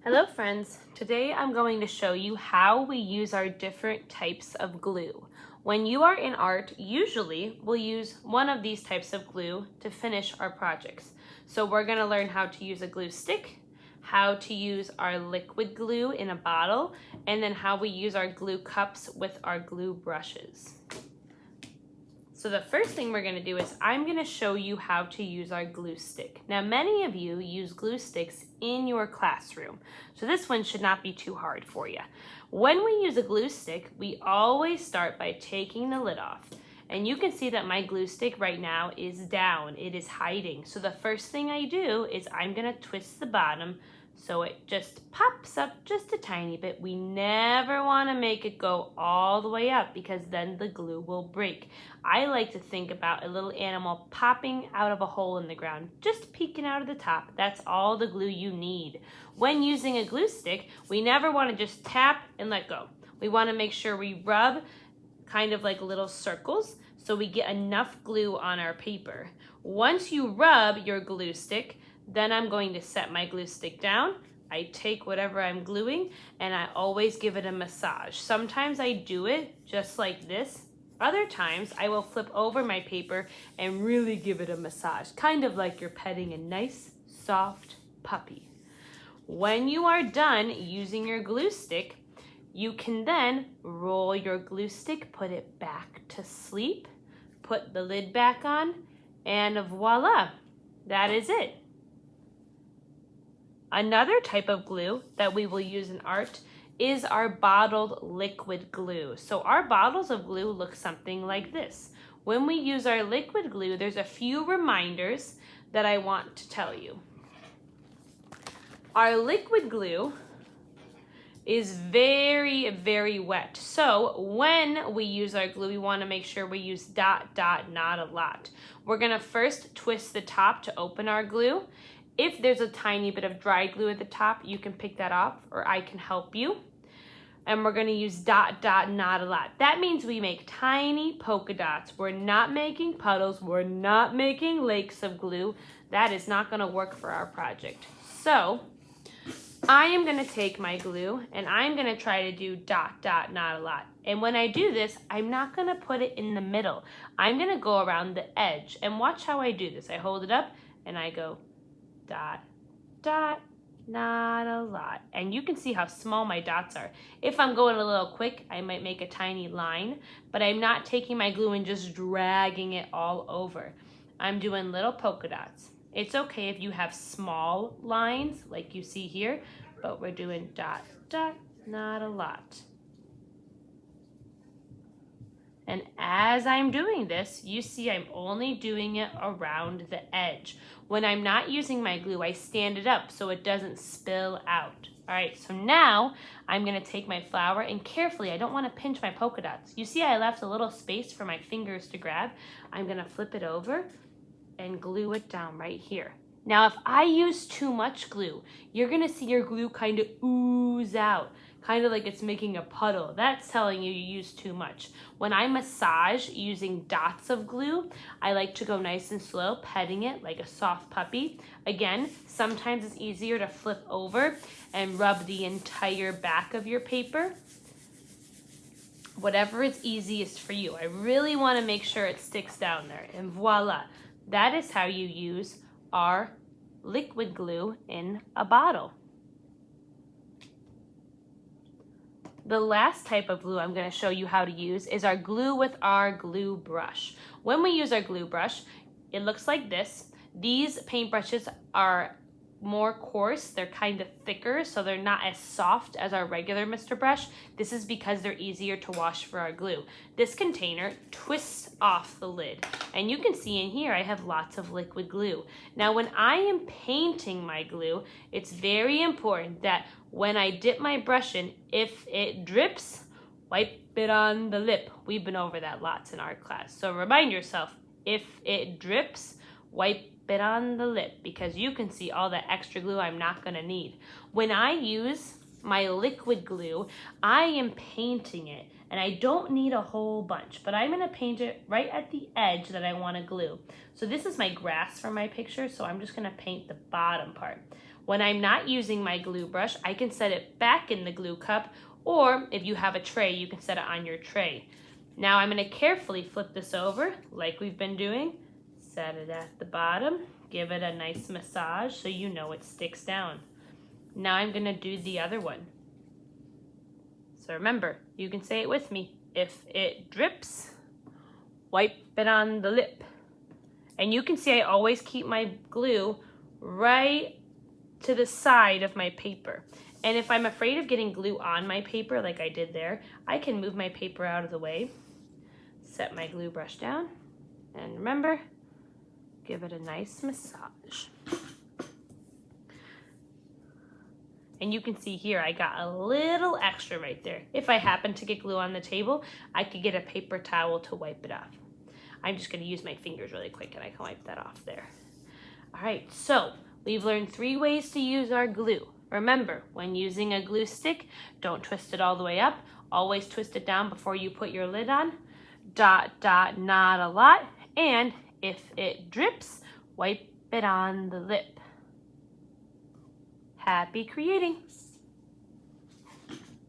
Hello friends, today I'm going to show you how we use our different types of glue. When you are in art, usually we'll use one of these types of glue to finish our projects. So we're going to learn how to use a glue stick, how to use our liquid glue in a bottle, and then how we use our glue cups with our glue brushes. So the first thing we're gonna do is I'm gonna show you how to use our glue stick. Now, many of you use glue sticks in your classroom, so this one should not be too hard for you. When we use a glue stick, we always start by taking the lid off. And you can see that my glue stick right now is down, it is hiding. So the first thing I do is I'm gonna twist the bottom so it just pops up just a tiny bit. We never want to make it go all the way up because then the glue will break. I like to think about a little animal popping out of a hole in the ground, just peeking out of the top. That's all the glue you need. When using a glue stick, we never want to just tap and let go. We want to make sure we rub kind of like little circles so we get enough glue on our paper. Once you rub your glue stick, then I'm going to set my glue stick down. I take whatever I'm gluing and I always give it a massage. Sometimes I do it just like this. Other times I will flip over my paper and really give it a massage, kind of like you're petting a nice, soft puppy. When you are done using your glue stick, you can then roll your glue stick, put it back to sleep, put the lid back on, and voila, that is it. Another type of glue that we will use in art is our bottled liquid glue. So our bottles of glue look something like this. When we use our liquid glue, there's a few reminders that I want to tell you. Our liquid glue is very, very wet. So when we use our glue, we want to make sure we use dot, dot, not a lot. We're going to first twist the top to open our glue. If there's a tiny bit of dry glue at the top, you can pick that off or I can help you. And we're gonna use dot, dot, not a lot. That means we make tiny polka dots. We're not making puddles. We're not making lakes of glue. That is not gonna work for our project. So I am gonna take my glue and I'm gonna try to do dot, dot, not a lot. And when I do this, I'm not gonna put it in the middle. I'm gonna go around the edge and watch how I do this. I hold it up and I go dot, dot, not a lot. And you can see how small my dots are. If I'm going a little quick, I might make a tiny line, but I'm not taking my glue and just dragging it all over. I'm doing little polka dots. It's okay if you have small lines like you see here, but we're doing dot, dot, not a lot. And as I'm doing this, you see I'm only doing it around the edge. When I'm not using my glue, I stand it up so it doesn't spill out. All right, so now I'm gonna take my flour and carefully, I don't wanna pinch my polka dots. You see I left a little space for my fingers to grab. I'm gonna flip it over and glue it down right here. Now, if I use too much glue, you're gonna see your glue kind of ooze out, kind of like it's making a puddle. That's telling you use too much. When I massage using dots of glue, I like to go nice and slow, petting it like a soft puppy. Again, sometimes it's easier to flip over and rub the entire back of your paper. Whatever is easiest for you. I really wanna make sure it sticks down there, and voila. That is how you use our liquid glue in a bottle. The last type of glue I'm going to show you how to use is our glue with our glue brush. When we use our glue brush, it looks like this. These paintbrushes are more coarse, they're kind of thicker, so they're not as soft as our regular Mr. Brush. This is because they're easier to wash for our glue. This container twists off the lid, and you can see in here I have lots of liquid glue. Now when I am painting my glue, it's very important that when I dip my brush in, if it drips, wipe it on the lip. We've been over that lots in art class. So remind yourself, if it drips, wipe it on the lip, because you can see all the extra glue I'm not gonna need. When I use my liquid glue, I am painting it, and I don't need a whole bunch, but I'm gonna paint it right at the edge that I wanna glue. So this is my grass for my picture, so I'm just gonna paint the bottom part. When I'm not using my glue brush, I can set it back in the glue cup, or if you have a tray, you can set it on your tray. Now I'm going to carefully flip this over like we've been doing. Set it at the bottom, give it a nice massage so you know it sticks down. Now I'm going to do the other one. So remember, you can say it with me. If it drips, wipe it on the lip. And you can see I always keep my glue right to the side of my paper. And if I'm afraid of getting glue on my paper like I did there, I can move my paper out of the way, set my glue brush down, and remember, give it a nice massage. And you can see here, I got a little extra right there. If I happen to get glue on the table, I could get a paper towel to wipe it off. I'm just gonna use my fingers really quick and I can wipe that off there. All right, so we've learned 3 ways to use our glue. Remember, when using a glue stick, don't twist it all the way up. Always twist it down before you put your lid on. Dot, dot, not a lot. And if it drips, wipe it on the lip. Happy creating!